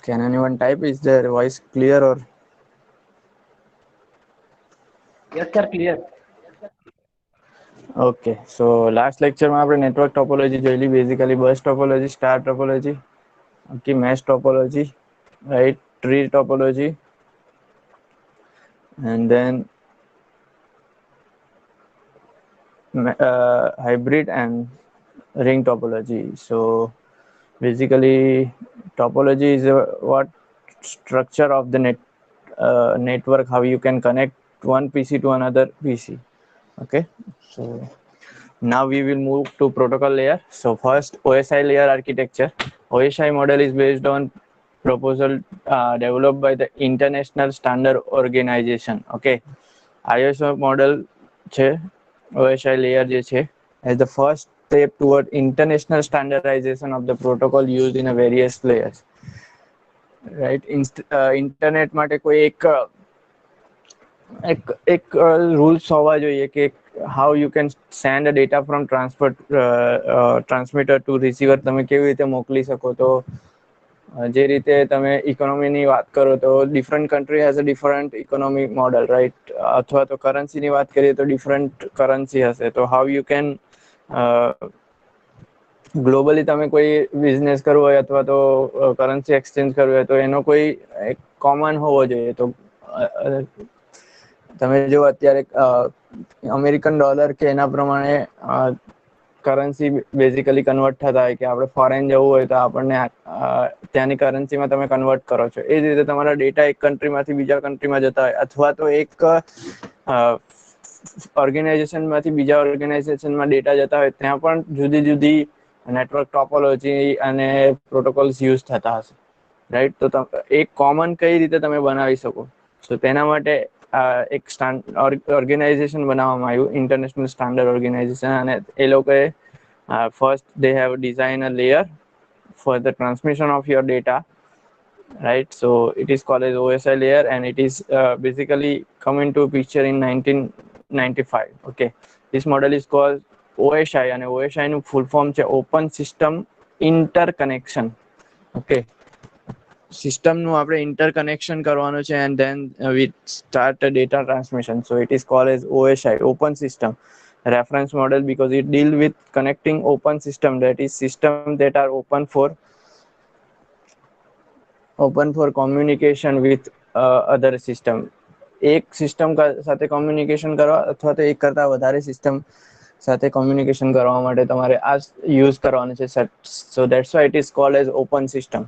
Can anyone type? Is their voice clear or? Yes, sir, clear. Okay, so last lecture માં આપણે network topology જોયેલી, basically bus topology, star topology, okay, mesh topology, right, tree topology, and then hybrid and ring topology. So basically topology is what structure of the network, how you can connect one PC to another PC. Okay, so now we will move to protocol layer. So first, OSI layer architecture. OSI model is based on proposal developed by the International Standard Organization. Okay, ISO model છે, OSI layer જે છે, as the first step toward international standardization of the protocol used in a various layers. Right, internet માટે કોઈ એક rules હોવા જોઈએ કે how you can send a data from transmitter to receiver તમે કેવી રીતે મોકલી શકો. તો જે રીતે તમે ઇકોનોમીની વાત કરો તો different country has a different economy model, right, અથવા તો કરન્સીની વાત કરીએ તો ડિફરન્ટ કરન્સી હશે. તો હાઉ યુ કેન ગ્લોબલી તમે કોઈ બિઝનેસ કરવો હોય અથવા તો કરન્સી એક્સચેન્જ કરવી હોય તો એનો કોઈ એક કોમન હોવો જોઈએ. તો તમે જો અત્યારે અમેરિકન ડોલર કે એના પ્રમાણે કરન્સી બેઝિકલી કન્વર્ટ થતા હોય કે આપણે ફોરેન જવું હોય તો આપણને ત્યાંની કરન્સીમાં તમે કન્વર્ટ કરો છો. એ જ રીતે તમારા ડેટા એક કન્ટ્રીમાંથી બીજા કન્ટ્રીમાં જતા હોય અથવા તો એક ઓર્ગેનાઇઝેશનમાંથી બીજા ઓર્ગેનાઇઝેશનમાં ડેટા જતા હોય ત્યાં પણ જુદી જુદી નેટવર્ક ટોપોલોજી અને પ્રોટોકોલ્સ યુઝ થતા હશે, રાઈટ. તો એક કોમન કઈ રીતે તમે બનાવી શકો, સો તેના માટે એક ઓર્ગેનાઇઝેશન બનાવવામાં આવ્યું, ઇન્ટરનેશનલ સ્ટાન્ડર્ડ ઓર્ગેનાઇઝેશન. અને એ લોકોએ first they have designed a layer for the transmission of your data, right. So it is called as OSI layer, and it is basically come into picture in 1995. Okay, this model is called OSI, and OSI નું full form છે Open System Interconnection. Okay, સિસ્ટમનું આપણે interconnection કરવાનું છે, and then we start a data transmission. So it is called as OSI, Open System Reference Model, because it deal with connecting open system, that is system that are open for communication with other system. એક system સાથે communication કરવા અથવા તો એક કરતા વધારે system સાથે communication કરવા માટે તમારે આ યુઝ કરવાનું છે. So that's why it is called as open system.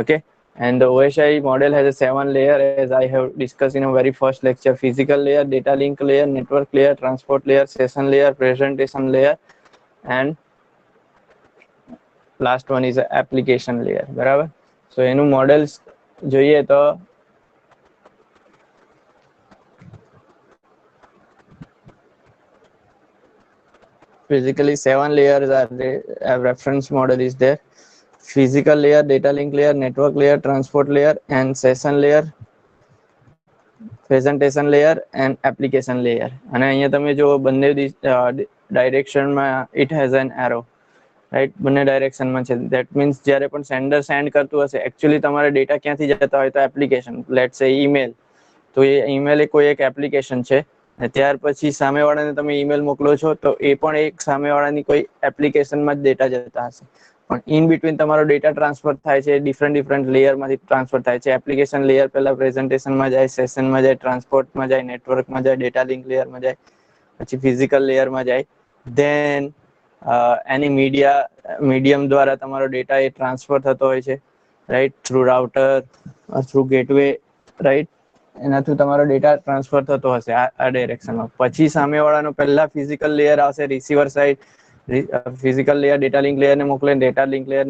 Okay, and the OSI model has a 7 layer, as I have discussed in a very first lecture: physical layer, data link layer, network layer, transport layer, session layer, presentation layer, and last one is a application layer. બરાબર. So એનું models જોઈએ તો basically 7 layers are there. A reference model is there: physical layer, data link layer, network layer, transport layer, and session layer, presentation layer, and application layer. અને અહીંયા તમે જો બંને ડાયરેક્શનમાં it has an arrow, right, બંને ડાયરેક્શનમાં છે. That means જ્યારે પણ sender send કરતું હશે, એકચ્યુઅલી તમારા ડેટા ક્યાંથી જતા હોય તો એપ્લિકેશન, લેટ્સ સે ઈમેલ. તો એ ઈમેલ એ કોઈ એક એપ્લિકેશન છે, અને ત્યાર પછી સામેવાળાને તમે ઈમેલ મોકલો છો તો એ પણ એક સામેવાળાની કોઈ એપ્લિકેશનમાં જ ડેટા જતા હશે. પણ ઇન બિટવીન તમારો ડેટા ટ્રાન્સફર થાય છે, ડિફરન્ટ લેયરમાંથી ટ્રાન્સફર થાય છે. એપ્લિકેશન લેયર પહેલા પ્રેઝન્ટેશનમાં જાય, સેશનમાં જાય, ટ્રાન્સપોર્ટમાં જાય, નેટવર્કમાં જાય, ડેટા લિંક લેયરમાં જાય, પછી ફિઝિકલ લેયરમાં જાય. ધેન એની મીડિયમ દ્વારા તમારો ડેટા એ ટ્રાન્સફર થતો હોય છે, right, through router, through gateway, right. એના થ્રુ તમારો ડેટા ટ્રાન્સફર થતો હશે આ ડાયરેક્શનમાં. પછી સામેવાળાનો પહેલા ફિઝિકલ લેયર આવશે, receiver side. Physical layer data link લેયરને મોકલે, ડેટા લિંક લેયર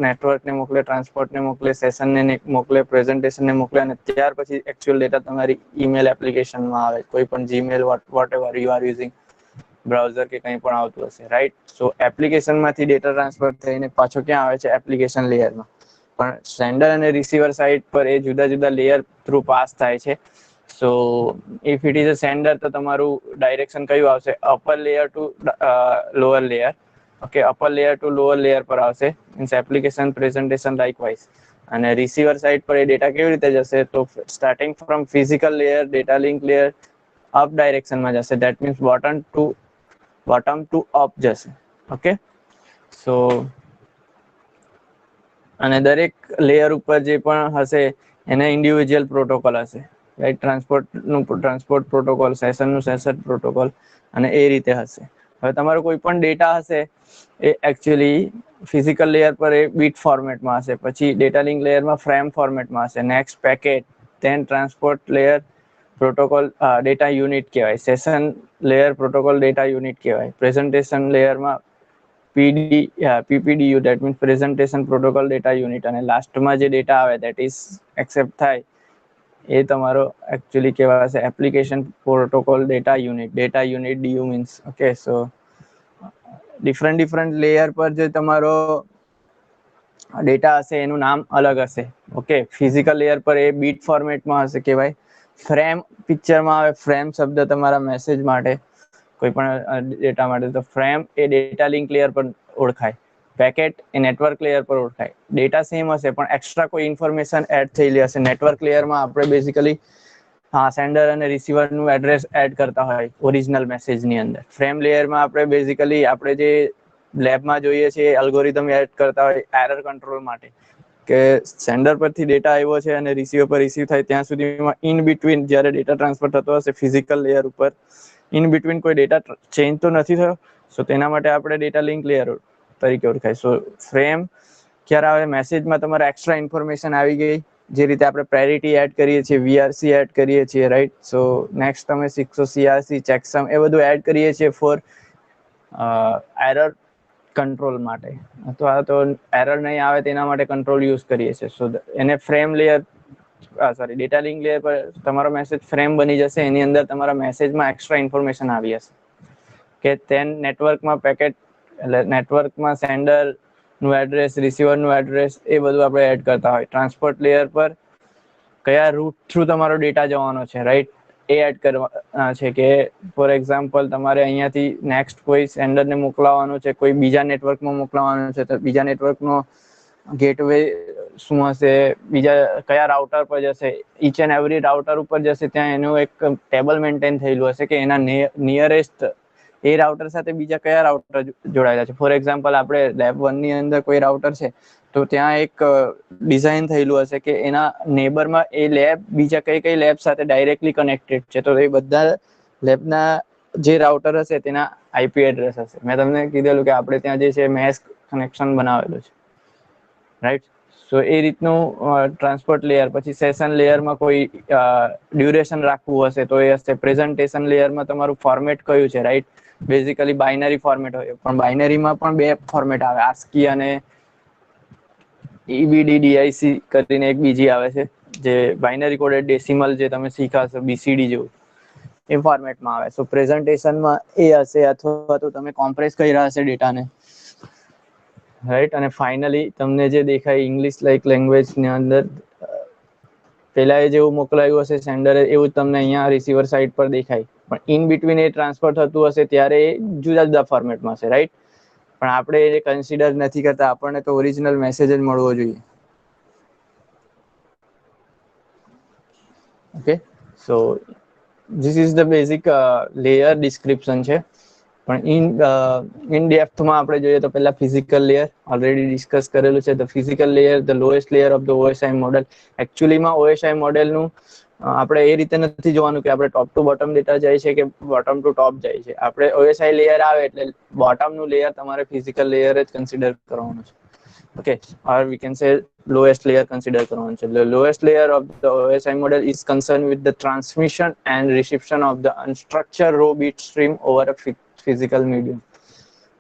નેટવર્કને મોકલે, ટ્રાન્સપોર્ટને મોકલે, સેશનને મોકલે, પ્રેઝન્ટેશનને મોકલે, અને ત્યાર પછી એકચ્યુઅલ ડેટા તમારી ઈમેલ એપ્લિકેશનમાં આવે, કોઈ પણ Gmail, whatever you are using, browser કે કંઈ પણ આવતું હશે, રાઈટ. સો એપ્લિકેશનમાંથી ડેટા ટ્રાન્સફર થઈને પાછો ક્યાં આવે છે? એપ્લિકેશન લેયરમાં. પણ સેન્ડર અને રિસીવર સાઇડ પર એ જુદા જુદા લેયર થ્રુ પાસ થાય છે. So if it is a sender તો તમારું ડાયરેક્શન કયું આવશે? Upper layer to lower layer. Okay, upper layer to lower layer પર આવશે, મીન્સ એપ્લિકેશન, પ્રેઝન્ટેશન, લાઇકવાઇઝ. અને રિસીવર સાઇડ પર એ ડેટા કેવી રીતે જશે, તો starting from physical layer, data link layer up ડાયરેક્શનમાં જશે. That means bottom to up જશે. ઓકે, સો અને દરેક લેયર ઉપર જે પણ હશે એને ઇન્ડિવિજ્યુઅલ પ્રોટોકોલ હશે, રાઈટ? ટ્રાન્સપોર્ટ પ્રોટોકોલ, સેશનનું સેશન પ્રોટોકોલ, અને એ રીતે હશે. હવે તમારો કોઈ પણ ડેટા હશે એ એકચ્યુઅલી ફિઝિકલ લેયર પર એ બીટ ફોર્મેટમાં હશે, પછી ડેટા લિંક લેયરમાં ફ્રેમ ફોર્મેટમાં હશે, next packet, then transport layer protocol data unit કહેવાય, session layer protocol data unit કહેવાય, પ્રેઝન્ટેશન લેયરમાં PPDU, that means presentation protocol data unit, અને લાસ્ટમાં જે ડેટા આવે દેટ ઇઝ એક્સેપ્ટ થાય એ તમારો એકચ્યુઅલી કહેવાશે application protocol data unit DU means. Okay, so different layer પર જે તમારો ડેટા હશે એનું નામ અલગ હશે. ઓકે, ફિઝિકલ લેયર પર એ બીટ ફોર્મેટમાં હશે કે ભાઈ ફ્રેમ પિક્ચરમાં આવે, ફ્રેમ શબ્દ તમારા મેસેજ માટે, કોઈ પણ ડેટા માટે, તો ફ્રેમ એ ડેટા લિંક લેયર પર ઓળખાય, પેકેટ એ નેટવર્ક લેયર પર ઓળખાય. ડેટા સેમ હશે પણ એક્સ્ટ્રા કોઈ ઇન્ફોર્મેશન એડ થયેલી હશે. નેટવર્ક લેયરમાં આપણે બેઝિકલી સેન્ડર અને રિસીવરનું એડ્રેસ એડ કરતા હોય ઓરિજિનલ મેસેજની અંદર. ફ્રેમ લેયરમાં આપણે બેઝિકલી આપણે જે લેબમાં જોઈએ છીએ એલ્ગોરિધમ એડ કરતા હોય એરર કંટ્રોલ માટે, કે સેન્ડર પરથી ડેટા આવ્યો છે અને રિસીવર પર રિસીવ થાય ત્યાં સુધીમાં ઇન બિટવીન જ્યારે ડેટા ટ્રાન્સફર થતો હશે ફિઝિકલ લેયર ઉપર, ઇન બિટવીન કોઈ ડેટા ચેન્જ તો નથી થયો. સો તેના માટે આપણે ડેટા લિંક લેયર તરીકે ઓળખાય. સો ફ્રેમ ક્યારે આવે? મેસેજમાં તમારે એક્સ્ટ્રા ઇન્ફોર્મેશન આવી ગઈ, જે રીતે આપણે પ્રાયોરિટી એડ કરીએ છીએ, વીઆરસી એડ કરીએ છીએ, રાઈટ? સો નેક્સ્ટ તમે શીખશો સીઆરસી, ચેકસમ, એ બધું એડ કરીએ છીએ ફોર એરર કંટ્રોલ માટે, અથવા તો એરર નહીં આવે તેના માટે કંટ્રોલ યુઝ કરીએ છીએ. સો એને frame layer data link layer પર તમારો મેસેજ ફ્રેમ બની જશે. એની અંદર તમારા મેસેજમાં એક્સ્ટ્રા ઇન્ફોર્મેશન આવી હશે કે તેન નેટવર્કમાં પેકેટ, એટલે નેટવર્કમાં સેન્ડર નું એડ્રેસ, રિસીવરનું એડ્રેસ, એ બધું આપણે એડ કરતા હોય. ટ્રાન્સપોર્ટ લેયર પર કયા રૂટ થ્રુ તમારો ડેટા જવાનો છે, રાઈટ? એ એડ કરવા છે કે ફોર એક્ઝામ્પલ તમારે અહીંયાથી નેક્સ્ટ કોઈ સેન્ડરને મોકલાવાનું છે, કોઈ બીજા નેટવર્કમાં મોકલાવાનું છે, તો બીજા નેટવર્કનો ગેટવે શું હશે, બીજા કયા રાઉટર પર જશે, ઈચ એન્ડ એવરી રાઉટર ઉપર જશે ત્યાં એનું એક ટેબલ મેન્ટેન થયેલું હશે કે એના નિયરેસ્ટ એ રાઉટર સાથે બીજા કયા રાઉટર જોડાયેલા છે. ફોર એક્ઝામ્પલ આપણે લેબ 1 ની અંદર કોઈ રાઉટર છે તો ત્યાં એક ડિઝાઇન થયેલું હશે કે એના નેબરમાં એ લેબ બીજા કઈ લેબ સાથે ડાયરેક્ટલી કનેક્ટેડ છે, તો એ બધા લેબના જે રાઉટર હશે તેના આઈપી એડ્રેસ હશે. મેં તમને કીધેલું કે આપણે ત્યાં જે છે મેશ કનેક્શન બનાવેલું છે, રાઈટ? સો એ રીતનું ટ્રાન્સપોર્ટ લેયર. પછી સેશન લેયરમાં કોઈ ડ્યુરેશન રાખવું હશે તો એ હશે. પ્રેઝન્ટેશન લેયરમાં તમારું ફોર્મેટ કયું છે, રાઈટ? બેઝિકલી બાઇનરી ફોર્મેટ હોય, પણ બાઇનરીમાં પણ બે ફોર્મેટ આવે, આસ્કી અને EBDDIC કરીને એક બીજી આવે છે, જે બાઇનરી કોડેડ ડેસિમલ, જે તમે શીખાશો BCD જેવું, એ ફોર્મેટમાં આવે. સો પ્રેઝન્ટેશનમાં એ હશે, અથવા તો તમે કોમ્પ્રેસ કર્યા હશે ડેટાને, રાઈટ? અને ફાઇનલી તમને જે દેખાય ઇંગ્લિશ લાઇક લેંગ્વેજની અંદર પેલા એ જેવું મોકલાયું હશે સેન્ડરે, એવું તમને અહીંયા રિસીવર સાઇડ પર દેખાય, પણ ઇન બિટવીન એ ટ્રાન્સફર થતું હશે ત્યારે એ જુદા જુદા ફોર્મેટમાં હશે, રાઈટ? પણ આપણે એ કન્સિડર નથી કરતા, આપણને તો ઓરિજિનલ મેસેજ જ મળવો જોઈએ. Okay, so this is the basic layer description છે. પણ ઇન ડેપ્થમાં આપણે જોઈએ તો પહેલા ફિઝિકલ લેયર ઓલરેડી ડિસ્કસ કરેલું છે. The physical layer, the lowest layer of the OSI model. એકચ્યુઅલીમાં OSI મોડેલનું આપણે એ રીતે નથી જોવાનું કે આપણે ટોપ ટુ બોટમ ડેટા જાય છે કે બોટમ ટુ ટોપ જાય છે. આપણે OSI લેયર આવે એટલે બોટમનું લેયર તમારે ફિઝિકલ લેયર જ કન્સિડર કરવાનું છે. Okay, or we can say lowest layer consider કરવાનું છે. The lowest layer of the OSI model is concerned with the transmission and reception of the unstructured raw bit stream over a physical medium.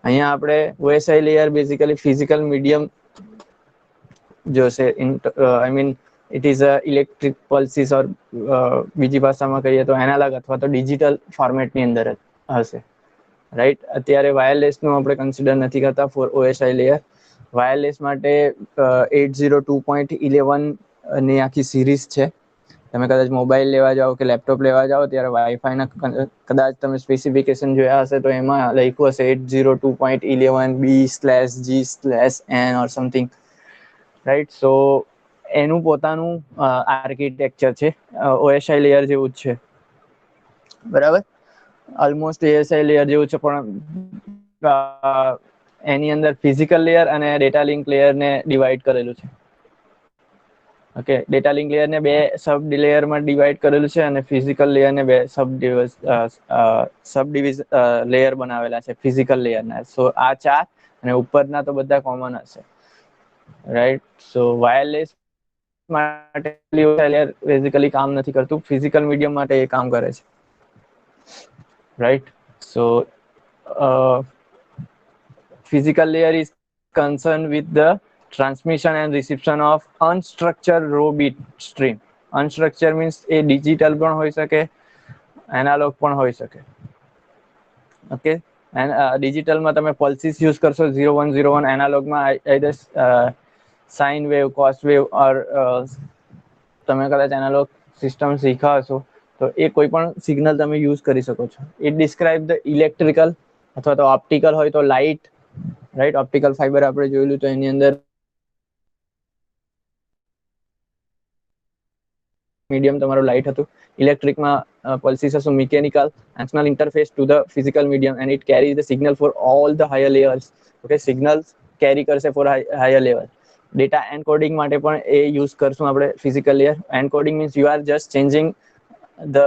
અહીંયા આપણે OSI layer basically physical medium જોશે. I mean it is a electric pulses or બીજી ભાષામાં કહીએ તો analogue અથવા તો digital ફોર્મેટની અંદર હશે, રાઈટ? અત્યારે વાયરલેસનું આપણે કન્સિડર નથી કરતા ફોર OSI લેયર. વાયરલેસ માટે 802.11 ની આખી સિરીઝ છે. તમે કદાચ મોબાઈલ લેવા જાઓ કે લેપટોપ લેવા જાઓ ત્યારે વાઈફાઈના કદાચ તમે સ્પેસિફિકેશન જોયા હશે તો એમાં લખ્યું હશે 802.11b/g/n or something, રાઈટ? સો એનું પોતાનું આર્કિટેક્ચર છે, ઓએસઆઈ લેયર જેવું જ છે, બરાબર. ઓલમોસ્ટ એએસઆઈ લેયર જેવું છે, પણ એની અંદર ફિઝિકલ લેયર અને ડેટા લિંક લેયર ને ડિવાઈડ કરેલું છે. ઓકે, ડેટા લિંક લેયર ને બે સબ લેયરમાં ડિવાઈડ કરેલું છે અને ફિઝિકલ લેયર ને બે સબ ડિવિઝન લેયર બનાવેલા છે ફિઝિકલ લેયરના. સો આ 4 અને ઉપરના તો બધા કોમન હશે, રાઈટ. સો વાયરલેસ માટે બેઝિકલી કામ નથી કરતું, ફિઝિકલ મીડિયમ માટે એ કામ કરે છે, right. So physical layer is concerned with the transmission and reception of unstructured raw bit stream. Unstructured means A digital પણ હોઈ શકે, analog પણ હોઈ શકે. ઓકે, ડિજિટલમાં તમે પલ્સીસ યુઝ કરશો 0101, એનાલોગમાં either sine wave, cos wave or તમે કદાચ એનાલોગ સિસ્ટમ શીખ્યા હશો તો એ કોઈ પણ સિગ્નલ તમે યુઝ કરી શકો છો. ઇટ ડિસ્ક્રાઇબ ધ ઇલેક્ટ્રિકલ અથવા તો ઓપ્ટિકલ હોય તો લાઇટ, રાઈટ. ઓપ્ટિકલ ફાઈબર આપણે જોયેલું તો એની અંદર મીડિયમ તમારું લાઇટ હતું. ઇલેક્ટ્રિકમાં પલ્સીસ હશું mechanical functional interface to the physical medium and it carry the signal for all the higher layers. Okay, signal carry કરશે for higher level. Data encoding માટે પણ એ યુઝ કરશું આપણે physical layer. Encoding means you are just changing the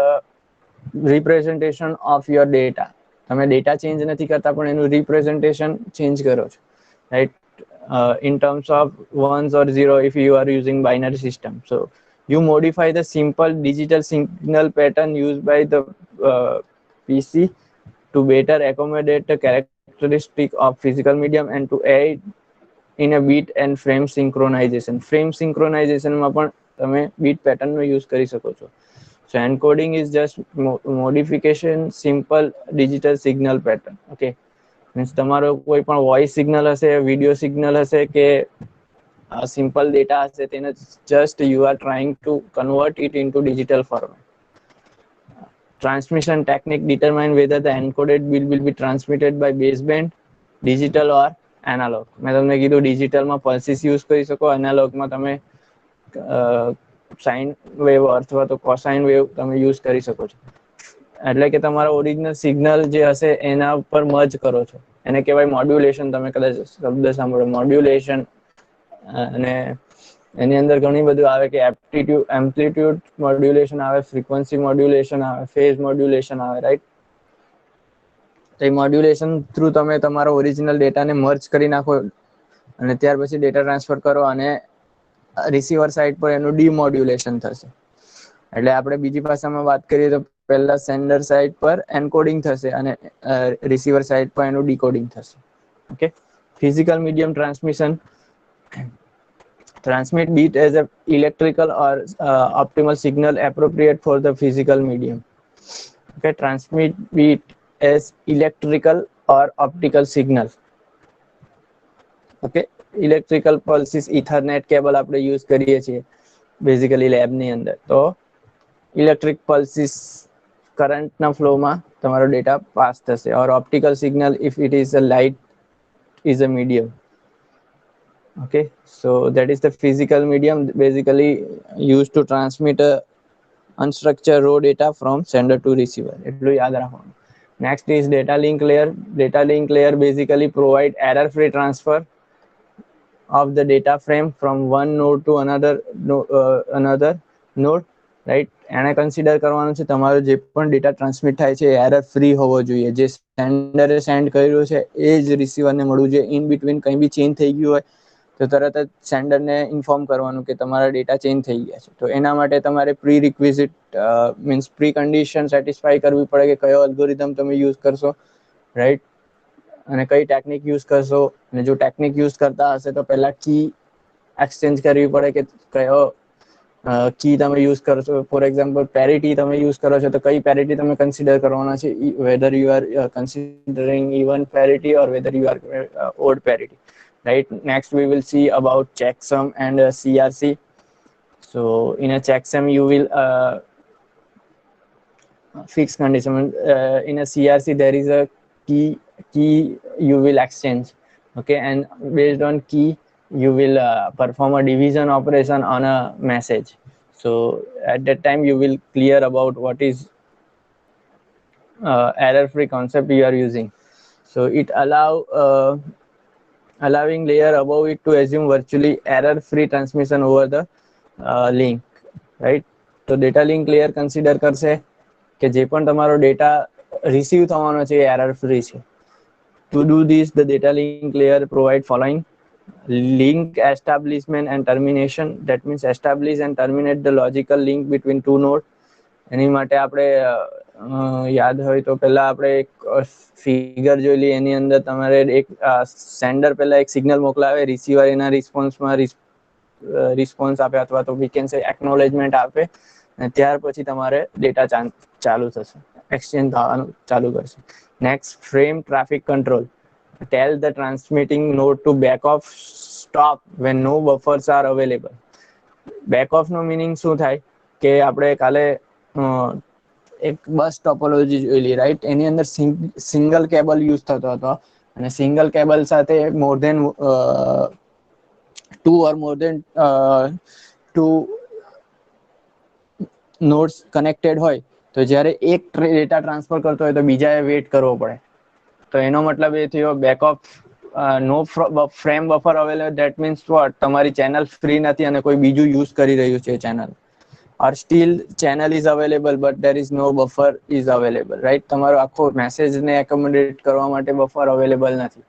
representation of your data. તમે data change નથી કરતા પણ એનું રિપ્રેઝન્ટેશન ચેન્જ કરો છો, right. In terms of ones or zero if you are using binary system. So you modify the simple digital signal pattern used by the PC to better accommodate the characteristic of physical medium and to aid in a bit and frame synchronization. Frame synchronization માં પણ તમે bit pattern નો use કરી શકો છો. So encoding is just modification simple digital signal pattern. Okay, means તમારો કોઈ પણ voice signal હશે, વિડીયો સિગ્નલ હશે કે સિમ્પલ ડેટા હશે, તેને just you are trying to convert it into digital format. Transmission technique determine whether the encoded bit will be transmitted by baseband, digital or analog. મેં તમને કીધું ડિજિટલમાં pulses use કરી શકો, એનાલોગમાં તમે સાઇન વેવ અથવા તો કોસાઇન વેવ તમે use કરી શકો છો. એટલે કે તમારો ઓરિજિનલ સિગ્નલ જે હશે એના ઉપર મર્જ કરો છો, એને કહેવાય મોડ્યુલેશન. તમે કદાચ શબ્દ સાંભળો મોડ્યુલેશન. અને એની અંદર ઘણી બધું આવે કે એમ્પ્લિટ્યુડ મોડ્યુલેશન આવે, ફ્રીક્વન્સી મોડ્યુલેશન આવે, ફેઝ મોડ્યુલેશન આવે, રાઈટ. તો એ મોડ્યુલેશન થ્રુ તમે તમારો ઓરિજિનલ ડેટાને મર્જ કરી નાખો અને ત્યાર પછી ડેટા ટ્રાન્સફર કરો અને રિસીવર સાઇડ પર એનું ડીમોડ્યુલેશન થશે. એટલે આપણે બીજી ભાષામાં વાત કરીએ તો પહેલા સેન્ડર સાઇડ પર એન્કોડિંગ થશે અને રિસીવર સાઇડ પર એનું ડીકોડિંગ થશે. Okay, physical medium transmission transmit bit as a electrical or optimal signal appropriate for the physical medium. Okay, transmit bit as electrical or optical signal. Okay, electrical pulses ethernet cable આપણે use કરીએ છીએ basically લેબની અંદર. તો electric pulses કરંટના ફ્લોમાં તમારો data pass થશે. Or optical signal if it is a light is a medium. Okay, so that is the physical medium basically used to transmit a unstructured raw data from sender to receiver. એટલું યાદ રાખવાનું. Next is data link layer. Data link layer basically provide error free transfer of the data frame from one node to another node, right. એને consider કરવાનું છે તમારો જે પણ data transmit થાય છે એરર ફ્રી હોવો જોઈએ. જે સેન્ડરે સેન્ડ કર્યું છે એ જ રિસીવરને મળવું જોઈએ. ઇન બિટવીન કંઈ બી ચેન્જ થઈ ગયું હોય તો તરત જ સેન્ડરને ઇન્ફોર્મ કરવાનું કે તમારા ડેટા ચેન્જ થઈ ગયા છે. તો એના માટે તમારે prerequisite means precondition satisfy કરવી પડે કે કયો અલ્ગોરિધમ તમે યુઝ કરશો, રાઈટ, અને કઈ ટેકનિક યુઝ કરશો. અને જો ટેકનિક યુઝ કરતા હશે તો પહેલા કી એક્સચેન્જ કરવી પડે કે કયો કી તમે યુઝ કરશો. ફોર એક્ઝામ્પલ પેરિટી તમે યુઝ કરો છો તો કઈ પેરિટી તમે કન્સિડર કરવાના છે, whether you are considering even parity or whether you are odd parity. Right, next we will see about checksum and CRC. So in a checksum you will fix condition. In a CRC there is a key you will exchange. Okay, and based on key you will perform a division operation on a message. So at that time you will clear about what is error free concept you are using. So it allowing layer above it to assume virtually error free transmission over the link, right? તો data link layer consider કરશે કે જે પણ તમારો data receive થવાનો છે એ error free છે. To do this, the data link layer provide following: link establishment and termination. That means establish and terminate the logical link between two nodes. એની માટે આપણે યાદ હોય તો પહેલા આપણે એક ફિગર જોઈ લઈએ. એની અંદર તમારે એક સેન્ડર પહેલા એક સિગ્નલ મોકલાવે, રિસીવર એના રિસ્પોન્સમાં રિસ્પોન્સ આપે અથવા તો વી કેન સે એકનોલેજમેન્ટ આપે, અને ત્યાર પછી તમારે ડેટા ચાલુ થશે, એક્સચેન્જ થવાનું ચાલુ કરશે. Next, frame traffic control. Tell the transmitting node to back off stop when no buffers are available. Back off નો મિનિંગ શું થાય કે આપણે કાલે એક બસ ટોપોલોજી જોયેલી, રાઈટ? એની અંદર સિંગલ કેબલ યુઝ થતો હતો અને સિંગલ કેબલ સાથે more than two or more than two nodes connected હોય તો જ્યારે એક ડેટા ટ્રાન્સફર કરતો હોય તો બીજાએ વેટ કરવો પડે. તો એનો મતલબ એ થયો back off no frame buffer available. That means what? તમારી ચેનલ ફ્રી નથી અને કોઈ બીજું યુઝ કરી રહ્યું છે channel. or still channel is available but there is no buffer is available, right? તમારો આખો મેસેજ ને એકોમોડેટ કરવા માટે બફર અવેલેબલ નથી,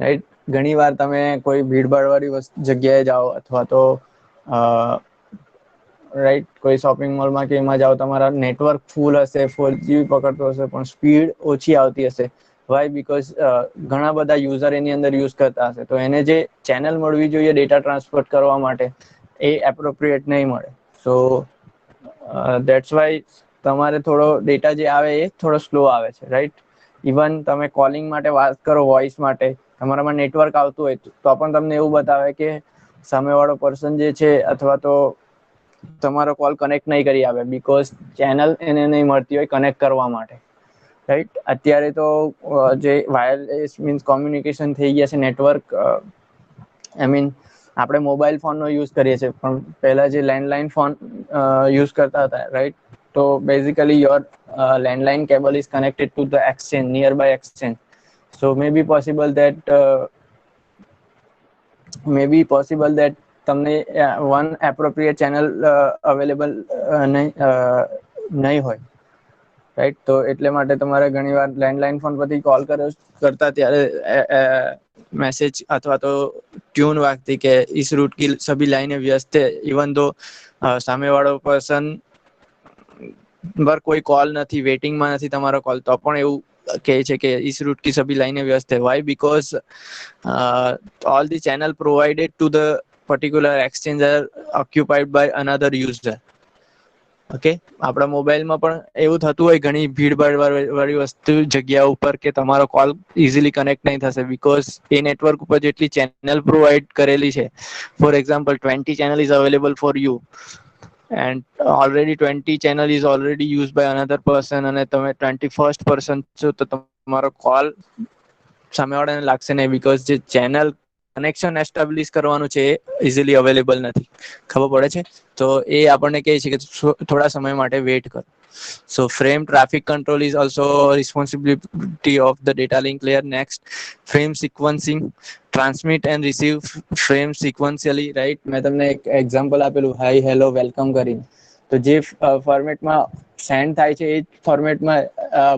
રાઈટ? ઘણી વાર તમે કોઈ ભીડભાડ વાળી જગ્યાએ જાઓ અથવા તો રાઈટ કોઈ શોપિંગ મોલમાં કે એમાં જાઓ, તમારા નેટવર્ક ફૂલ હશે, 4G પકડતો હશે પણ સ્પીડ ઓછી આવતી હશે. વાય? બીકોઝ ઘણા બધા યુઝર એની અંદર યુઝ કરતા હશે, તો એને જે ચેનલ મળવી જોઈએ ડેટા ટ્રાન્સફર કરવા માટે એ એપ્રોપ્રિએટ નહીં મળે. સો દેટ્સ વાય તમારે થોડો ડેટા જે આવે એ થોડો સ્લો આવે છે, રાઈટ? ઇવન તમે કોલિંગ માટે વાત કરો, વોઇસ માટે તમારામાં નેટવર્ક આવતું હોય તો પણ તમને એવું બતાવે કે સામેવાળો પર્સન જે છે અથવા તો તમારો કોલ કનેક્ટ નહીં કરી આવે, બીકોઝ ચેનલ એને નહીં મળતી હોય કનેક્ટ કરવા માટે, રાઈટ? અત્યારે તો જે વાયરલેસ મીન્સ કોમ્યુનિકેશન થઈ ગયા છે, નેટવર્ક આઈ મીન આપણે મોબાઈલ ફોનનો યુઝ કરીએ છીએ પણ પહેલા જે લેન્ડલાઇન ફોન યુઝ કરતા હતા, રાઈટ? તો basically your landline cable is connected to the exchange, nearby exchange. So maybe possible that તમને વન એપ્રોપ્રિએટ ચેનલ અવેલેબલ નહીં હોય, રાઈટ? તો એટલે માટે તમારે ઘણીવાર લેન્ડલાઇન ફોન પરથી કોલ કરતા ત્યારે મેસેજ અથવા તો ટ્યુન વાગતી કે इस रूट की सभी लाइनें व्यस्त है, इवन दो સામેવાળો પર્સન પર કોઈ કોલ નથી, વેટિંગમાં નથી તમારો કોલ, તો પણ એવું કહે છે કે इस रूट की सभी लाइनें व्यस्त है. Why? Because all the channel provided to the particular exchange are occupied by another user. Okay, આપણા મોબાઈલમાં પણ એવું થતું હોય ઘણી ભીડભાડ વાળી વસ્તુ જગ્યા ઉપર કે તમારો કોલ ઇઝીલી કનેક્ટ નહીં થશે, બીકોઝ એ નેટવર્ક ઉપર જેટલી ચેનલ પ્રોવાઈડ કરેલી છે, for example 20 channel is available for you and already 20 channel is already used by another person અને તમે 21st person છો તો તમારો કોલ સામેવાળાને લાગશે નહીં, બીકોઝ જે ચેનલ કનેક્શન એસ્ટાબ્લિશ કરવાનું છે એ ઇઝીલી અવેલેબલ નથી. ખબર પડે છે? તો એ આપણને કહે છે કે થોડા સમય માટે વેટ કરો. So frame traffic control is also responsibility of the data link layer. Next, frame sequencing. Transmit and receive frame sequentially, right? મેં તમને એક એક્ઝામ્પલ આપેલું, હાય હેલો વેલકમ કરીને. તો જે ફોર્મેટમાં સેન્ડ થાય છે એ જ ફોર્મેટમાં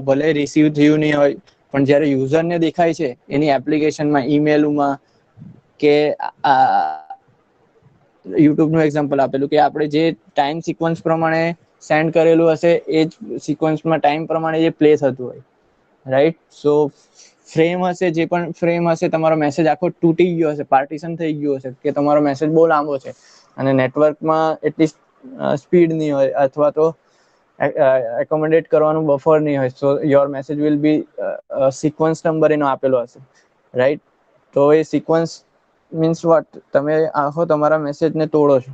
ભલે રિસીવ થયું નહીં હોય પણ જ્યારે યુઝરને દેખાય છે એની એપ્લિકેશનમાં, ઈમેલમાં કે યુટ્યુબનું એક્ઝામ્પલ આપેલું કે આપણે જે ટાઈમ સિક્વન્સ પ્રમાણે સેન્ડ કરેલું હશે એ જ સિક્વન્સમાં ટાઈમ પ્રમાણે જે પ્લે થતું હોય, રાઈટ? સો ફ્રેમ હશે, જે પણ ફ્રેમ હશે, તમારો મેસેજ આખો તૂટી ગયો હશે, પાર્ટીશન થઈ ગયું હશે કે તમારો મેસેજ બહુ લાંબો છે અને નેટવર્કમાં એટલી સ્પીડ નહીં હોય અથવા તો એકોમોડેટ કરવાનું બફર નહીં હોય, સો your message will be sequence number એનો આપેલો હશે, રાઈટ? તો એ સિક્વન્સ મીન્સ વોટ? તમે આખો તમારા મેસેજને તોડો છો,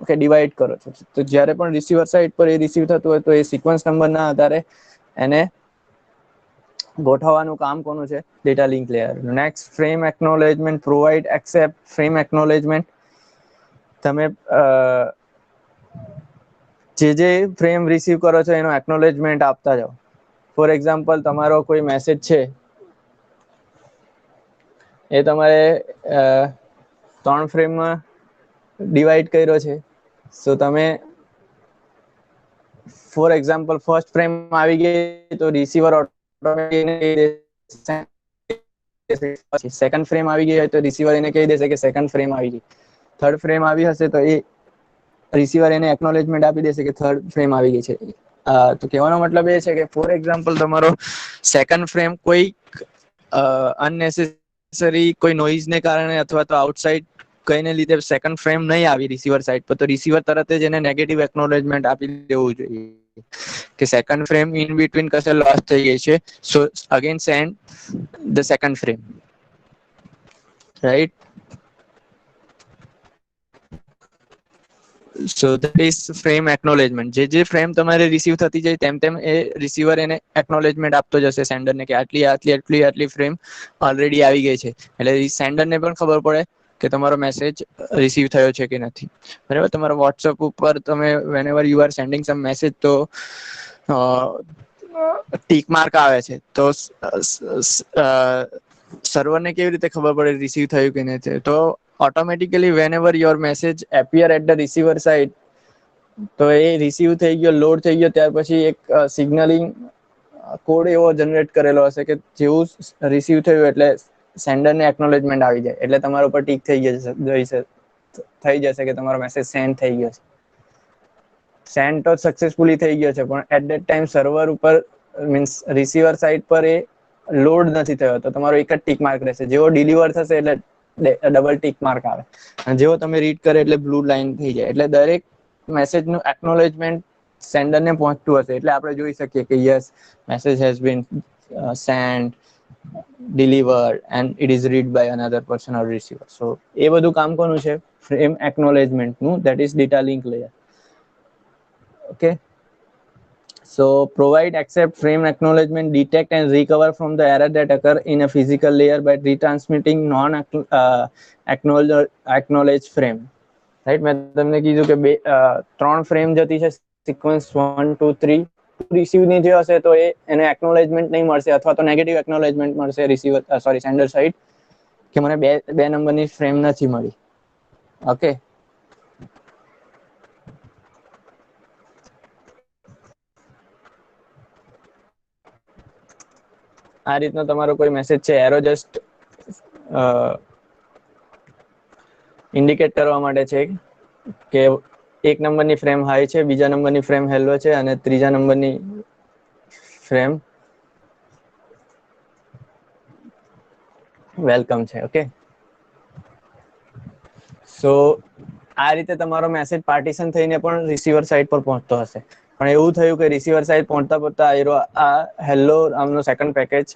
ઓકે, ડિવાઈડ કરો છો. તો જ્યારે પણ રિસીવર સાઇડ પર એ રિસીવ થતું હોય તો એ સિક્વન્સ નંબરના આધારે એને ગોઠવવાનું કામ કોનું છે? Data link layer. Next frame acknowledgement, provide accept frame acknowledgement. તમે જે ફ્રેમ રિસીવ કરો છો એનો એક્નોલેજમેન્ટ આપતા જાઓ. ફોર એક્ઝામ્પલ, તમારો કોઈ મેસેજ છે, એ તમારે 3 ફ્રેમમાં ડિવાઈડ કર્યો છે. સો તમે ફોર એક્ઝામ્પલ ફર્સ્ટ ફ્રેમ આવી ગઈ તો રિસીવર ઓટોમેટિક સેકન્ડ ફ્રેમ આવી ગઈ હોય તો રિસીવર એને કહી દેશે કે સેકન્ડ ફ્રેમ આવી ગઈ. થર્ડ ફ્રેમ આવી હશે તો એ રિસીવર એને એક્નોલેજમેન્ટ આપી દેશે કે થર્ડ ફ્રેમ આવી ગઈ છે. તો કહેવાનો મતલબ એ છે કે ફોર એક્ઝામ્પલ તમારો સેકન્ડ ફ્રેમ કોઈ અનનેસેસરી કોઈ નોઇઝને કારણે અથવા તો આઉટસાઇડ કઈને લીધે સેકન્ડ ફ્રેમ નહીં આવી રિસીવર સાઇડ પર, તો રિસીવર તરત જ એને નેગેટિવ એક્નોલેજમેન્ટ આપી દેવું જોઈએ કે સેકન્ડ ફ્રેમ ઇન બિટવીન કશે લોસ થઈ ગઈ છે. સો again send the second frame, right? So that is frame acknowledgement. જે ફ્રેમ તમારે રિસીવ થતી જાય તેમ તેમ એ રિસીવર એને એક્નોલેજમેન્ટ આપતો જશે સેન્ડરને કે આટલી ફ્રેમ ઓલરેડી આવી ગઈ છે. એટલે સેન્ડરને પણ ખબર પડે કે તમારો મેસેજ રિસીવ થયો છે કે નથી. બરાબર? તમારા વોટ્સઅપ ઉપર તમે whenever you are sending some message તો ટીક માર્ક આવે છે, તો સર્વરને કેવી રીતે ખબર પડે રિસીવ થયું કે નથી? તો automatically whenever your message appear at the receiver side, તો એ રિસીવ થઈ ગયો, લોડ થઈ ગયો, ત્યાર પછી એક સિગ્નલિંગ કોડ એવો જનરેટ કરેલો હશે કે જેવું રિસીવ થયું એટલે સેન્ડરને એક્નોલેજમેન્ટ આવી જાય એટલે તમારા ઉપર ટીક થઈ જશે કે તમારો મેસેજ સેન્ડ થઈ ગયો છે. સેન્ડ તો સક્સેસફુલી થઈ ગયો છે, પણ એટ ધેટ ટાઈમ સર્વર ઉપર મીન્સ રિસીવર સાઇડ પર એ લોડ નથી થયો, તો તમારો એક જ ટીક માર્ક રહેશે. જેવો ડિલિવર થશે એટલે ડબલ ટીક માર્ક આવે, અને જેવો તમે રીડ કરે એટલે બ્લુ લાઈન થઈ જાય. એટલે દરેક મેસેજનું એક્નોલેજમેન્ટ સેન્ડરને પહોંચતું હશે એટલે આપણે જોઈ શકીએ કે yes, message has been send, delivered and it is read by another person or receiver. So એ બધું કામ કોનું છે? ફ્રેમ એક્નોલેજમેન્ટ નું, that is data link layer. Okay, so provide, accept, frame acknowledgement, detect and recover from the error that occur in a physical layer by retransmitting non acknowledged frame. Right? મેં તમને કીધું કે 3 frame જતી છે sequence 1 2 3. Receive ની જે હશે તો એને એક્નોલેજમેન્ટ નહીં મળશે, અથવા તો નેગેટિવ એક્નોલેજમેન્ટ મળશે રિસીવર સેન્ડર સાઇડ કે મને બે નંબરની ફ્રેમ નથી મળી. ઓકે, આ રીતનો તમારો કોઈ મેસેજ છે, એરો જસ્ટ ઇન્ડિકેટ કરવા માટે છે કે એક નંબરની ફ્રેમ હાઈ છે, બીજા નંબરની ફ્રેમ હેલો છે, અને ત્રીજા નંબરની ફ્રેમ વેલકમ છે. ઓકે, સો આ રીતે તમારો મેસેજ પાર્ટીશન થઈને પણ રિસીવર સાઇડ પર પહોંચતો હશે. પણ એવું થયું કે રિસીવર સાઇડ પહોંચતા આ હેલો આમનો second package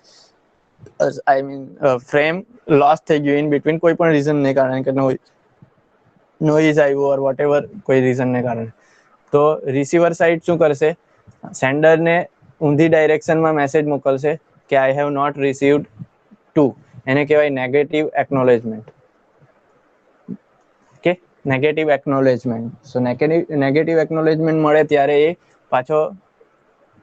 I mean frame loss થઈ ગયું ઇન બિટવીન કોઈ પણ રીઝનને કારણે, કે નોઈઝ આવ્યું ઓર વોટ એવર કોઈ રીઝનને કારણે. તો રિસીવર સાઇડ શું કરશે? સેન્ડરને ઊંધી ડાયરેક્શનમાં મેસેજ મોકલશે કે આઈ હેવ નોટ રિસીવ્ડ 2. એને કહેવાય નેગેટિવ એક્નોલેજમેન્ટ. કે નેગેટિવ એક્નોલેજમેન્ટ. સો નેગેટિવ એક્નોલેજમેન્ટ મળે ત્યારે એ પાછો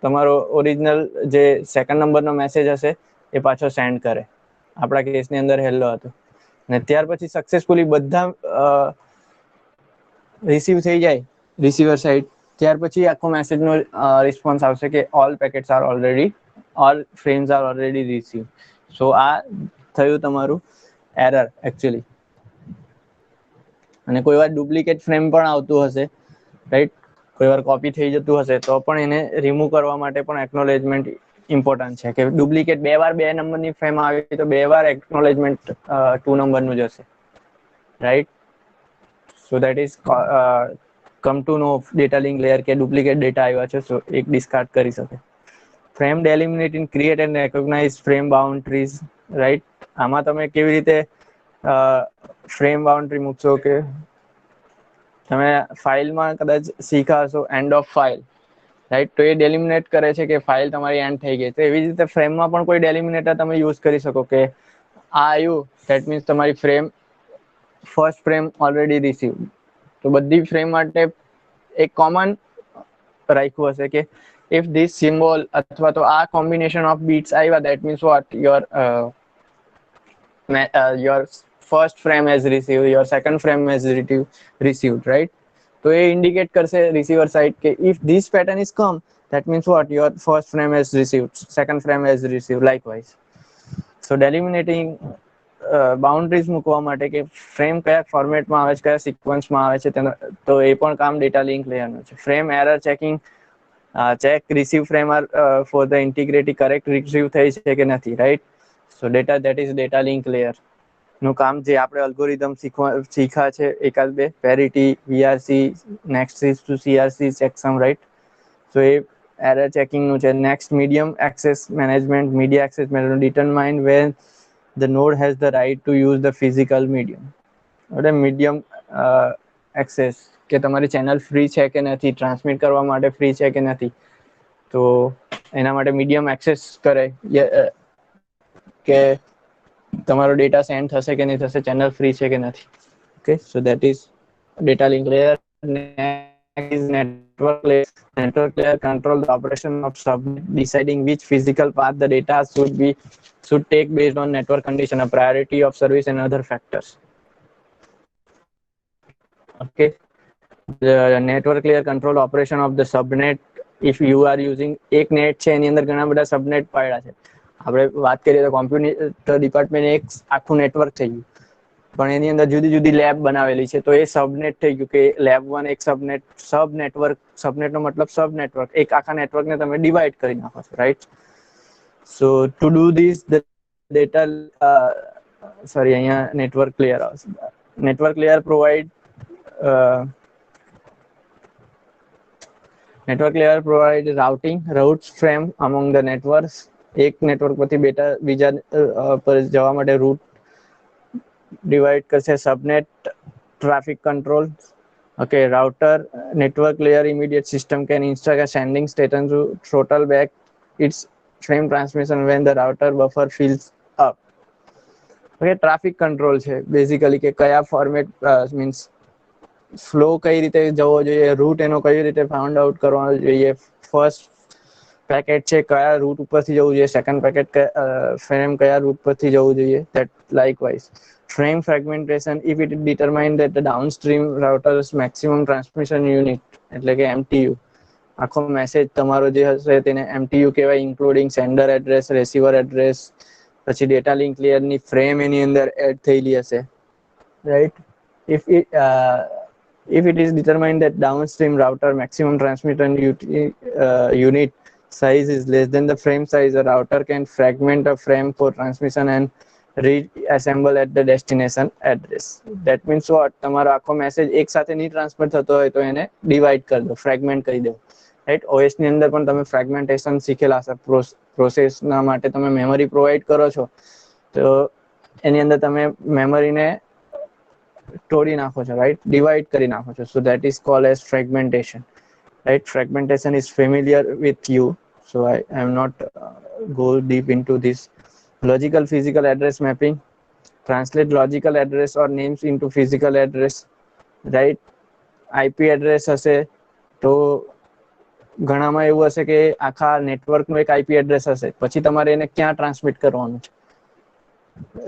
તમારો ઓરિજિનલ જે સેકન્ડ નંબરનો મેસેજ હશે એ પાછો સેન્ડ કરે. આપણા કેસની અંદર હેલો હતો, ને ત્યાર પછી સક્સેસફુલી બધા રિસીવ થઈ જાય રિસીવર સાઇડ, ત્યાર પછી આખો મેસેજનો રિસ્પોન્સ આવશે કે all packets are already, all frames are already receive. So આ થયું તમારું એરર એકચ્યુઅલી. અને કોઈ વાર ડુપ્લિકેટ ફ્રેમ પણ આવતું હશે, રાઈટ? કોઈ વાર કોપી થઈ જતું હશે તો પણ એને રિમૂવ કરવા માટે પણ એક્નોલેજમેન્ટ ઇમ્પોર્ટન્ટ છે. કે ડુપ્લિકેટ 2 વાર 2 નંબરની ફ્રેમ આવી તો 2 વાર એક્નોલેજમેન્ટ 2 નંબરનું જ હશે, right? So that is come to no data link layer કે ડુપ્લિકેટ ડેટા આવ્યા છે, સો એક ડિસ્કાર્ડ કરી શકે. Frame delimiting, create and recognize frame boundaries, right? આમાં તમે કેવી રીતે ફ્રેમ બાઉન્ડ્રી મૂકશો કે તમે ફાઇલમાં કદાચ શીખા હશો એન્ડ ઓફ ફાઇલ. રાઈટ. તો એ ડેલિમિનેટ કરે છે કે ફાઇલ તમારી એન્ડ થઈ ગઈ. તો એવી જ રીતે ફ્રેમમાં પણ કોઈ ડેલિમિનેટર તમે યુઝ કરી શકો કે આ આવ્યું ધેટ મીન્સ તમારી frame first frame already receive. તો બધી ફ્રેમ માટે એક કોમન રાખ્યું હશે કે ઇફ ધીસ સિમ્બોલ અથવા તો આ કોમ્બિનેશન ઓફ બીટ્સ આવ્યા that means what your first frame has receive, your second frame has received, right? તો એ ઇન્ડિકેટ કરશે રિસીવર સાઇડ કે if this pattern is come that means what your first frame has received, second frame has received, likewise. So delimiting boundaries મૂકવા માટે કે frame કયા ફોર્મેટમાં આવે છે, કયા સિક્વન્સમાં આવે છે, તો એ પણ કામ ડેટા લિંક લેયરનું છે. Frame error checking, check receive frame are for the integrity correct receive થઈ છે કે નથી, right. So data that is data link layer નું કામ, જે આપણે અલ્ગોરિધમ શીખ્યા છે એકાદ બે, parity, VRC, next is to CRC checksum, right. તો એ એરર ચેકિંગ નું છે. Next medium access management, media access management determine when the node has the right to use the physical medium. એટલે મીડિયમ એક્સેસ કે તમારી channel free છે કે નથી, ટ્રાન્સમિટ કરવા માટે ફ્રી છે કે નથી. તો એના માટે મીડિયમ એક્સેસ કરે કે તમારો ડેટા સેન્ડ થશે કે નહીં થશે, ચેનલ ફ્રી છે કે નથી. Okay, so that is data link layer. Network layer. Network layer control the operation of subnet, deciding which physical path the data should take based on network condition, a priority of service and other factors. Okay, the network layer control operation of the subnet. If you are using એક net છે એની અંદર ઘણા બધા સબનેટ પાડ્યા છે. આપણે વાત કરીએ તો કોમ્પ્યુટર ડિપાર્ટમેન્ટ એક આખું નેટવર્ક થઈ ગયું, પણ એની અંદર જુદી જુદી લેબ બનાવેલી છે. તો એ સબનેટ થઈ ગયું કે લેબ 1 એક સબનેટ, સબ નેટવર્ક, સબનેટનો મતલબ સબ નેટવર્ક, એક આખા નેટવર્કને તમે ડિવાઈડ કરી નાખો છો, right. So to do this the data sorry અહીંયા નેટવર્ક લેયર આવશે. Network layer provide network layer provide routing, routes frame among the networks. એક નેટવર્ક પરથી બીજા પર જવા માટે રૂટ ડિવાઈડ કરશે. Subnet traffic control. Okay, router network layer immediate system can instruct a sending station to throttle back its frame transmission when the router buffer fills up. Okay, traffic control છે basically કે કયા format means flow કઈ રીતે જવો જોઈએ, route એનો કઈ રીતે ફાઉન્ડ આઉટ કરવાનો જોઈએ, ફર્સ્ટ પેકેટ છે કયા રૂટ ઉપરથી જવું જોઈએ, સેકન્ડ પેકેટ ફ્રેમ કયા રૂટ પરથી જવું જોઈએ, that likewise. Frame fragmentation, if it is determined that the downstream router's maximum transmission unit એટલે કે MTU, આખો મેસેજ તમારો જે હશે તેને MTU કહેવાય, including sender address, receiver address, પછી ડેટા લિંક લેયરની ફ્રેમ એની અંદર એડ થયેલી હશે, right. If it is determined that downstream router maximum transmission unit size is less than the frame size, a router can fragment a frame for transmission and reassemble at the destination address. That means what, તમારો આખો message એક સાથે નહીં transfer થતો હોય તો એને divide કરી દો, ફ્રેગમેન્ટ કરી દો, રાઈટ. OS ની અંદર પણ તમે ફ્રેગમેન્ટેશન શીખેલા હશે. પ્રોસેસના માટે તમે મેમરી પ્રોવાઈડ કરો છો, તો એની અંદર તમે મેમરીને તોડી નાખો છો, રાઈટ, ડિવાઈડ કરી નાખો છો. સો that is called as fragmentation, right. Fragmentation is familiar with you, so I am not go deep into this. Logical physical address mapping, translate logical address or names into physical address, right. IP address હશે તો ઘણામાં એવું હશે કે આખા નેટવર્કનું એક IP address હશે, પછી તમારે એને ક્યાં ટ્રાન્સમિટ કરવાનું છે,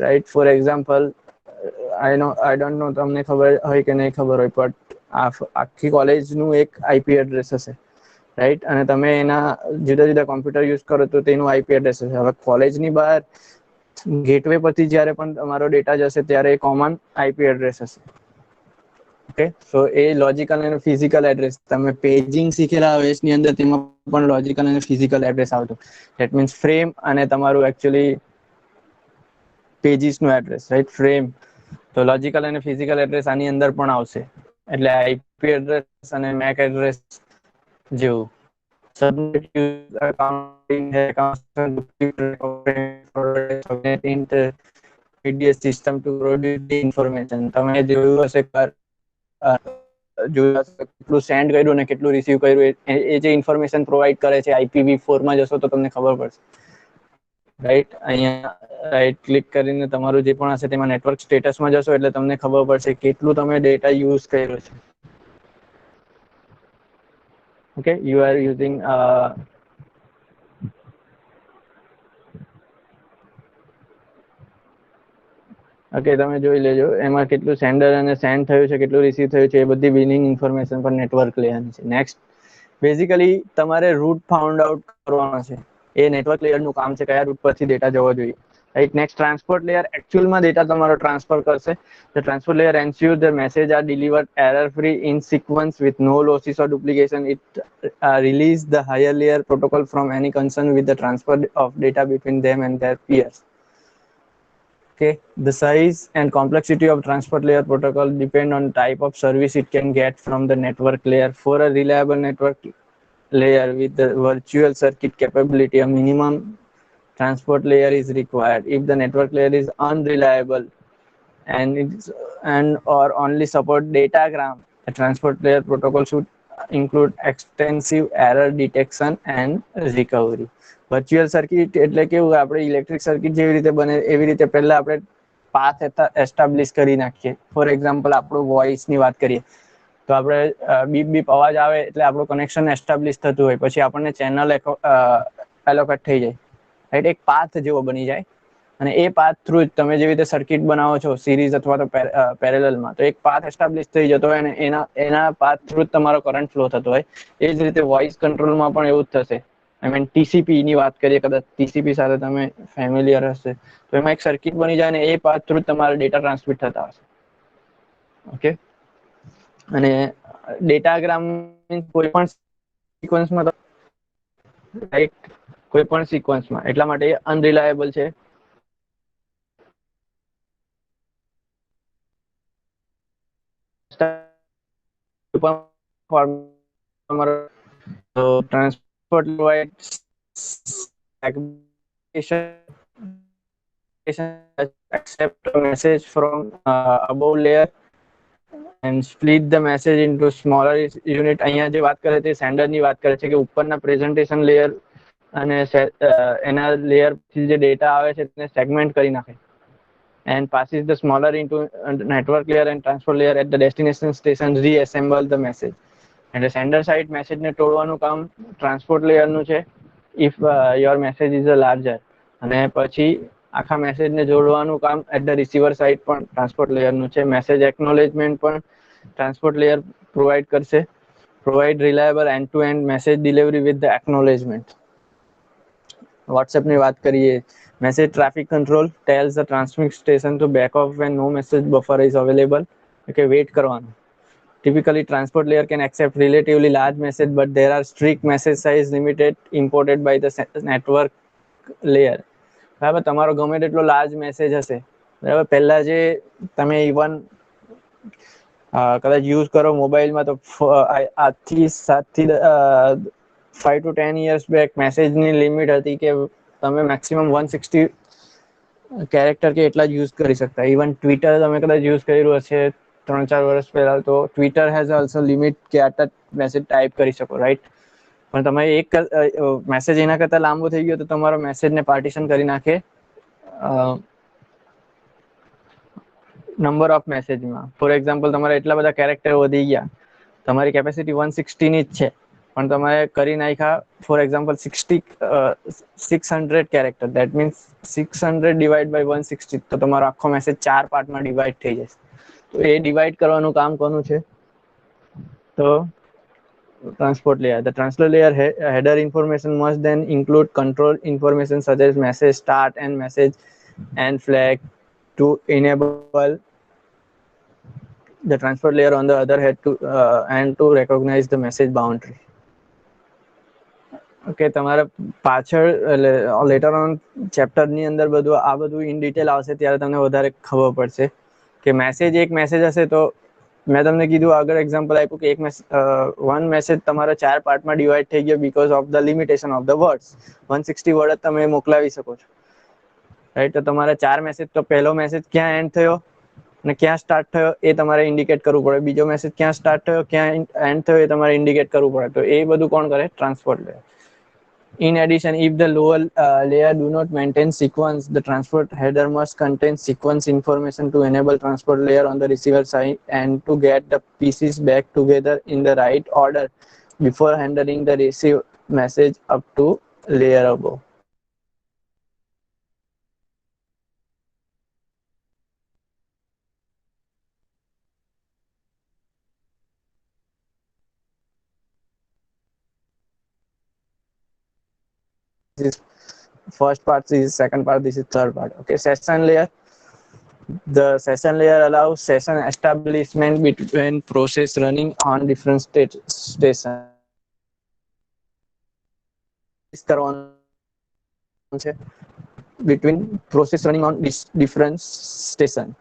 right. For example, I don't know તમને ખબર હોય કે નહીં ખબર હોય, બટ આખી કોલેજનું એક IP એડ્રેસ હશે, રાઈટ. અને તમે એના જુદા જુદા કોમ્પ્યુટર યુઝ કરો તો તેનું IP એડ્રેસ હશે. હવે કોલેજની બહાર ગેટવે પરથી જ્યારે પણ તમારો ડેટા જશે ત્યારે કોમન IP એડ્રેસ હશે. ઓકે, સો એ લોજિકલ અને ફિઝિકલ એડ્રેસ, તમે પેજિંગ શીખેલા OS ની અંદર તેમાં પણ લોજિકલ અને ફિઝિકલ એડ્રેસ આવતું. ધેટ મીન્સ ફ્રેમ અને તમારું એકચ્યુઅલી પેજીસનું એડ્રેસ, રાઈટ, ફ્રેમ. તો લોજિકલ અને ફિઝિકલ એડ્રેસ આની અંદર પણ આવશે. એટલે IP એડ્રેસ અને MAC એડ્રેસ જેવું. Subnet user accounting intermediate system to produce the information. તમે જોયું હશે જોયા હશે કેટલું સેન્ડ કર્યું અને કેટલું રિસીવ કર્યું એ જે ઇન્ફોર્મેશન પ્રોવાઈડ કરે છે IPv4 માં જશો તો તમને ખબર પડશે, રાઈટ. અહીંયા રાઈટ ક્લિક કરીને તમારું જે પણ હશે તેમાં નેટવર્ક સ્ટેટસમાં જશો એટલે તમને ખબર પડશે કેટલું તમે ડેટા યુઝ કર્યો છે. Okay, you are using okay, તમે જોઈ લેજો એમાં કેટલું સેન્ડર અને સેન્ડ થયું છે, કેટલું રિસીવ થયું છે, એ બધી બિલિંગ ઇન્ફોર્મેશન પર નેટવર્ક લેયરની છે. નેક્સ્ટ, બેઝિકલી તમારે રૂટ ફાઉન્ડ આઉટ કરવાનો છે. એ નેટવર્ક લેયરનું કામ છે, કયા રૂટ પરથી ડેટા જવો જોઈએ, રાઈટ. નેક્સ્ટ, ટ્રાન્સપોર્ટ લેયર એકચ્યુઅલમાં ડેટા તમારો ટ્રાન્સફર કરશે. The transport layer ensures the message are delivered error-free in sequence with no losses or duplication. It releases the higher layer protocol from any concern with the transfer of data between them and their peers. Okay, the size and complexity of transport layer protocol depend on type of service it can get from the network layer. For a reliable network layer with the virtual circuit capability, a minimum transport layer is required. If the network layer is unreliable and or only support datagram, the transport layer protocol should include extensive error detection and recovery. Virtual circuit એટલે કેવું, આપણે electric circuit જેવી રીતે બને એવી રીતે પહેલા આપણે પાથ એસ્ટાબ્લિશ કરી નાખીએ. ફોર એક્ઝામ્પલ, આપણું વોઇસની વાત કરીએ તો આપણે બીપ બીપ અવાજ આવે એટલે આપણું કનેક્શન એસ્ટાબ્લિશ થતું હોય, પછી આપણને ચેનલ એલોકેટ થઈ જાય, રાઈટ. એક પાથ જેવો બની જાય અને એ પાથ થ્રુ તમે જેવી રીતે સર્કિટ બનાવો છો સિરીઝ અથવા તો પેરેલલમાં, તો એક પાથ એસ્ટાબ્લિશ થઈ જતો હોય અને એના પાથ થ્રુ તમારો કરંટ ફ્લો થતો હોય. એ જ રીતે વોઇસ કંટ્રોલમાં પણ એવું જ થશે. આઈ મીન TCP ની વાત કરીએ, કદાચ TCP સાથે તમે ફેમિલિયર હશે, તો એમાં એક સર્કિટ બની જાય અને એ પાથ થ્રુ તમારા ડેટા ટ્રાન્સમિટ થતા હશે. ઓકે, અને ડેટાગ્રામ કોઈ પણ સિક્વન્સમાં, રાઈટ, કોઈ પણ સિક્વન્સમાં, એટલા માટે અનરિલાયેબલ છે. Transport provides accept a message from above layer and split the message into smaller unit. અહીંયા જે વાત કરે છે સેન્ડર ની વાત કરે છે કે ઉપરના પ્રેઝન્ટેશન લેયર અને એના લેયર થી જે ડેટા આવે છે તેને સેગમેન્ટ કરી નાખે and passes the smaller into network layer and transport layer at the destination station reassemble the message. એટલે સેન્ડર સાઇડ મેસેજ ને તોડવાનું કામ ટ્રાન્સપોર્ટ લેયર નું છે if your message is a larger, અને પછી આખા મેસેજ ને જોડવાનું કામ એટ ધ રિસીવર સાઇડ પણ ટ્રાન્સપોર્ટ લેયર નું છે. મેસેજ એક્નોલેજમેન્ટ પણ ટ્રાન્સપોર્ટ લેયર પ્રોવાઈડ કરશે. Provide reliable end to end message delivery with the acknowledgement. WhatsApp ની વાત કરીએ, message traffic control tells the transmit station to back off when no message buffer is available. Okay, wait કરવાનું. Typically, transport layer can accept relatively large message, but there are strict message size limited imported by the network layer. બરાબર, તમારો ગમે તેટલો large message હશે, બરાબર, પહેલા જે તમે ઇવન કદાચ યુઝ કરો મોબાઈલમાં તો આજથી 5 to 10 years બેક મેસેજની લિમિટ હતી કે તમે મેક્સિમમ 160 કેરેક્ટર કે એટલા જ યુઝ કરી શકતા. ઇવન ટ્વિટર તમે કદાચ યુઝ કર્યું હશે 3-4 વર્ષ પહેલા, તો ટ્વિટર હેઝ ઓલ્સો લિમિટ કે આટલા મેસેજ ટાઈપ કરી શકો, રાઈટ. પણ તમે એક મેસેજ એના કરતા લાંબો થઈ ગયો તો તમારો મેસેજને પાર્ટીશન કરી નાખે નંબર ઓફ મેસેજમાં. ફોર એક્ઝામ્પલ, તમારે એટલા બધા કેરેક્ટર વધી ગયા, તમારી કેપેસિટી 160 ની જ છે, પણ તમે કરી નાખ્યા for example 600 character, that means 600 divide by 160, તો તમારો આખો મેસેજ 4 પાર્ટમાં ડિવાઈડ થઈ જશે. તો એ ડિવાઈડ કરવાનું કામ કોનું છે? તો transport layer. The transport layer header information must then include control information such as message start and message and flag to enable the transport layer on the other head to and to recognize the message boundary. Okay, તમારે પાછળ letter on ચેપ્ટરની અંદર બધું આ બધું in detail આવશે ત્યારે તમને વધારે ખબર પડશે કે એક મેસેજ હશે તો મેં તમને કીધું આગળ એક્ઝામ્પલ આપ્યું કે વન મેસેજ તમારા 4 પાર્ટમાં ડિવાઈડ થઈ ગયો because of the limitation of the words. 160 word જ તમે મોકલાવી શકો છો, રાઈટ. તો તમારા 4 મેસેજ, તો પહેલો મેસેજ ક્યાં એન્ડ થયો? અને ક્યાં સ્ટાર્ટ થયો એ તમારે ઇન્ડિકેટ કરવું પડે, બીજો મેસેજ ક્યાં સ્ટાર્ટ થયો ક્યાં એન્ડ થયો એ તમારે ઇન્ડિકેટ કરવું પડે. તો એ બધું કોણ કરે? Transport layer. In addition, if the lower layer do not maintain sequence, the transport header must contain sequence information to enable transport layer on the receiver side and to get the pieces back together in the right order before handling the receive message up to layer above. This is first part, this is second part, this is third part. Okay, session layer. The session layer allows session establishment between process running on different station. Between process running on different station,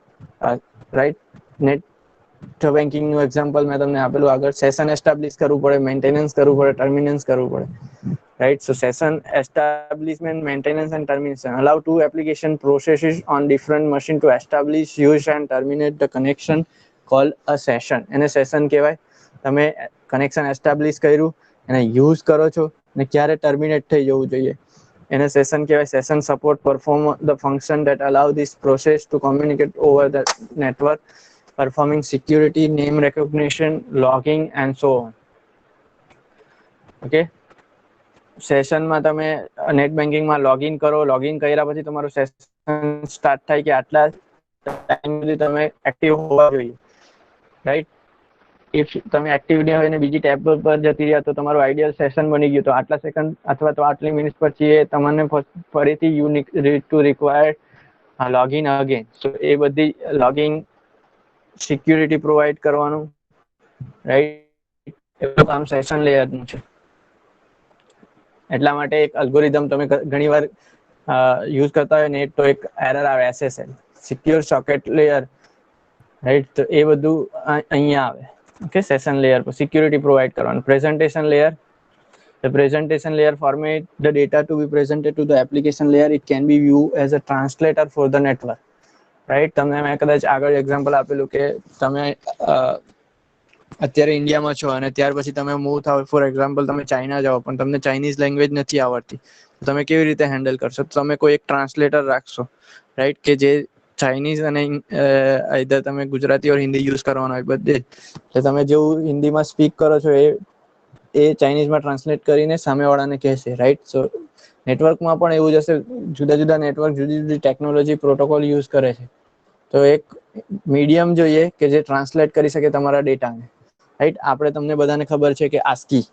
right? Net banking નું example મેં તમને આપેલું આગળ. Session establish કરવું પડે, maintenance કરવું પડે, ટર્મિનન્સ કરવું પડે, right? So session establishment, maintenance and termination allow two application processes on different machine to establish, use and terminate the connection called a session. એને સેશન કહેવાય. તમે કનેક્શન એસ્ટાબ્લિશ કર્યું, એને યુઝ કરો છો અને ક્યારે ટર્મિનેટ થઈ જવું જોઈએ એને સેશન કહેવાય. Session support perform the function that allow this process to communicate over the network, performing security, name recognition, logging and so on. Okay, સેશનમાં તમે નેટ બેન્કિંગમાં લોગિન કરો, લોગિન કર્યા પછી તમારું સેશન સ્ટાર્ટ થાય કે આટલા ટાઈમ સુધી તમે એક્ટિવ હોવા જોઈએ, રાઈટ? ઇફ તમે એક્ટિવ નહીં હોય ને બીજી ટેબ પર જતી રહ્યા તો તમારું આઈડિયલ સેશન બની ગયું. તો આટલા સેકન્ડ અથવા તો આટલી મિનિટ પછી એ તમને ફરીથી you need to require login again. So એ બધી લોગિંગ સિક્યુરિટી પ્રોવાઈડ કરવાનું, રાઈટ? એવું કામ સેશન લેયરનું છે. એટલા માટે એક અલ્ગોરિધમ તમે ઘણીવાર યુઝ કરતા હોય ને તો એક એરર આવે SSL, secure socket layer, right? તો એ બધું અહીંયા આવે. ઓકે, સેશન લેયર પર સિક્યુરિટી પ્રોવાઈડ કરવાનું. Presentation layer. The presentation layer format the data to be presented to the application layer. It can be viewed as a translator for the network, right? તમને મેં કદાચ આગળ example આપેલું કે તમે અત્યારે ઇન્ડિયામાં છો અને ત્યાર પછી તમે મૂવ થાવ, ફોર એક્ઝામ્પલ તમે ચાઇના જાઓ પણ તમને ચાઇનીઝ લેંગ્વેજ નથી આવડતી, તો તમે કેવી રીતે હેન્ડલ કરશો? તો તમે કોઈ એક ટ્રાન્સલેટર રાખશો, રાઈટ? કે જે ચાઇનીઝ અને આઈધર તમે ગુજરાતી ઓર હિન્દી યુઝ કરવાનો હોય બધે જ. એટલે તમે જેવું હિન્દીમાં સ્પીક કરો છો એ ચાઇનીઝમાં ટ્રાન્સલેટ કરીને સામેવાળાને કહેશે, રાઈટ? સો નેટવર્કમાં પણ એવું જ હશે. જુદા જુદા નેટવર્ક જુદી જુદી ટેકનોલોજી પ્રોટોકોલ યુઝ કરે છે. તો એક મીડિયમ જોઈએ કે જે ટ્રાન્સલેટ કરી શકે તમારા ડેટાને, રાઈટ? આપણે તમને બધાને ખબર છે કે ASCII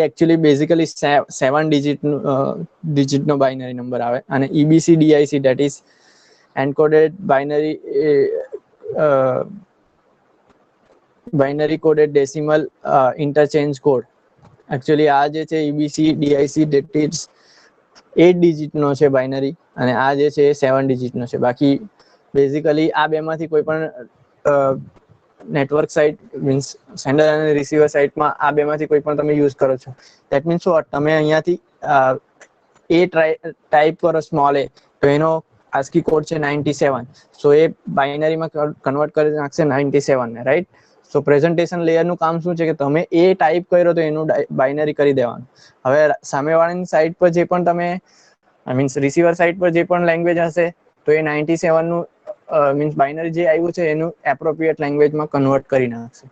એકચ્યુઅલી બેઝિકલી 7 ડિજિટનો બાઇનરી નંબર આવે અને EBCDIC that is encoded binary coded decimal interchange code. Actually આ જે છે EBCDIC ધેટ ઇઝ 8 ડિજિટનો છે બાઇનરી અને આ જે છે 7 ડિજિટનો છે. બાકી બેઝિકલી આ બેમાંથી કોઈ પણ નેટવર્ક સાઇટ મીન્સ સેન્ડર અને રિસીવર સાઇટમાં આ બેમાંથી કોઈ પણ તમે યુઝ કરો છો. ધેટ મીન્સ શું? તમે અહીંયાથી એ ટાઈપ કરો સ્મોલ એ, તો એનો ASCII કોડ છે 97. સો એ બાઇનરીમાં કન્વર્ટ કરી નાખશે 97 ને, રાઈટ? સો પ્રેઝન્ટેશન લેયરનું કામ શું છે કે તમે એ ટાઈપ કર્યો તો એનું બાઇનરી કરી દેવાનું. હવે સામેવાળાની સાઇટ પર જે પણ તમે મીન્સ રિસીવર સાઇટ પર જે પણ લેંગ્વેજ હશે તો એ 97 નું મીન્સ બાઇનરી જે આવ્યું છે એનું એપ્રોપ્રિએટ લેંગ્વેજમાં કન્વર્ટ કરી નાખશે.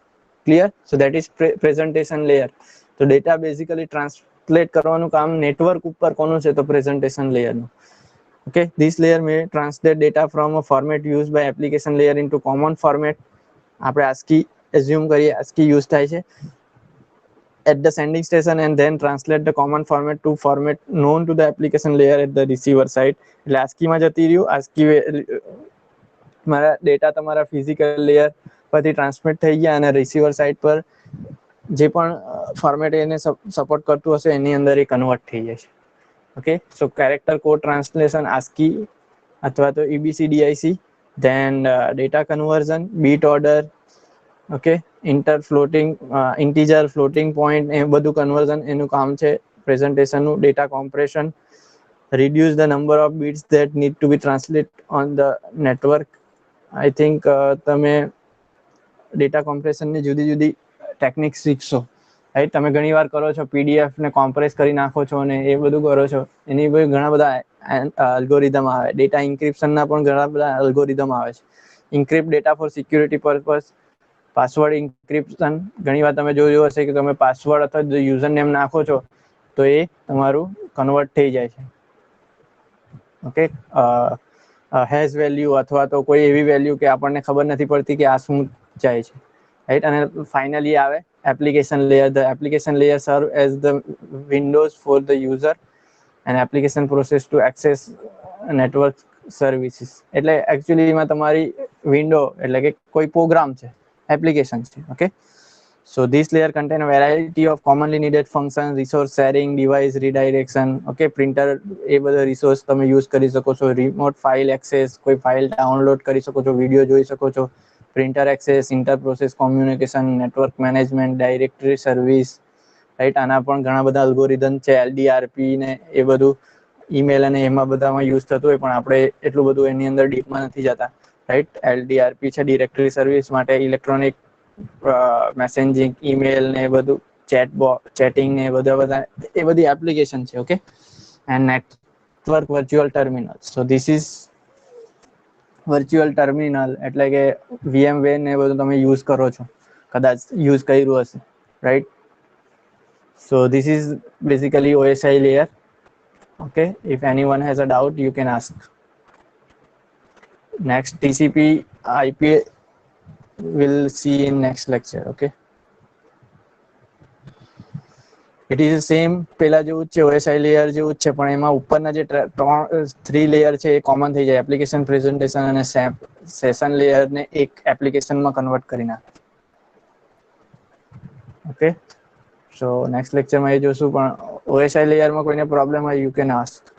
Clear? So that is presentation layer. તો ડેટા બેઝિકલી ટ્રાન્સલેટ કરવાનું કામ નેટવર્ક ઉપર કોનું છે? તો presentation લેયરનું. Okay, this layer may translate data from a format used by application layer into common format. આપણે ASCII assume કરીએ, ASCII યુઝ થાય છે at the sending station and then translate the common format to format known to the application layer at the receiver side. એટલે ASCII માં જતી રહ્યું. ASCII મારા data તમારા ફિઝિકલ લેયર પરથી ટ્રાન્સમિટ થઈ ગયા અને રિસીવર સાઇડ પર જે પણ ફોર્મેટ એને સપોર્ટ કરતું હશે એની અંદર એ કન્વર્ટ થઈ જાય છે. ઓકે, સો કેરેક્ટર કોડ ટ્રાન્સલેશન ASCII અથવા તો EBCDIC, then data conversion, bit order, okay, integer floating point એ બધું કન્વર્ઝન એનું કામ છે પ્રેઝન્ટેશનનું. Data compression, reduce the number of bits that need to be translated on the network, I think તમે data કોમ્પ્રેશનની જુદી જુદી ટેકનિક શીખશો, રાઈટ? તમે ઘણી વાર કરો છો, પીડીએફ ને કોમ્પ્રેસ કરી નાખો છો ને એ બધું કરો છો. એની ઘણા બધા અલ્ગોરિધમ આવે. ડેટા ઇન્ક્રિપ્શનના પણ ઘણા બધા અલ્ગોરિધમ આવે છે. Encrypt data for security purpose, password encryption. ઘણી વાર તમે જોયું હશે કે તમે પાસવર્ડ અથવા યુઝર નેમ નાખો છો તો એ તમારું કન્વર્ટ થઈ જાય છે. ઓકે, હેઝ વેલ્યુ અથવા તો કોઈ એવી વેલ્યુ કે આપણને ખબર નથી પડતી કે આ શું જાય છે, રાઈટ? અને ફાઇનલી આવે application layer. The application layer serve as the windows for the user and application process to access network services. એટલે એકચ્યુઅલીમાં તમારી વિન્ડો એટલે કે કોઈ પ્રોગ્રામ છે, એપ્લિકેશન છે. Okay, so this layer contain a variety of commonly needed functions, resource sharing, device redirection. Okay, printer એ બધા resource તમે યુઝ કરી શકો છો. રિમોટ ફાઇલ એક્સેસ, કોઈ ફાઇલ ડાઉનલોડ કરી શકો છો, વિડીયો જોઈ શકો છો. Printer access, inter process communication, network management, directory service, right? આના પણ ઘણા બધા અલ્ગોરિધમ છે. LDRP ને એ બધું ઈમેલ અને એમાં બધામાં યુઝ થતું હોય, પણ આપણે એટલું બધું એની અંદર ડીપમાં નથી જતા, રાઈટ? LDRP છે ડિરેક્ટરી સર્વિસ માટે, ઇલેક્ટ્રોનિક મેસેજિંગ, ઈમેલ ને એ બધું, ચેટિંગ ને એ બધી એપ્લિકેશન છે. Okay, and network virtual terminal. So this is virtual terminal, એટલે કે VMware ને એ બધું તમે યુઝ કરો છો, કદાચ યુઝ કર્યું હશે, right? So this is basically OSI layer. Okay, if anyone has a doubt you can ask. Next, TCP IP we'll see in next lecture. Okay, it is the same પેલા જેવું જ છે, OSI layer જેવું જ છે, પણ એમાં ઉપરના જે 3 લેયર છે એ કોમન થઈ જાય. એપ્લિકેશન પ્રેઝન્ટેશન અને સેશન લેયર ને એક એપ્લિકેશનમાં કન્વર્ટ કરી નાખે. ઓકે, સો નેક્સ્ટ લેક્ચરમાં એ જોશું. પણ OSI લેયરમાં કોઈને પ્રોબ્લેમ હોય યુ કેન આસ્ક.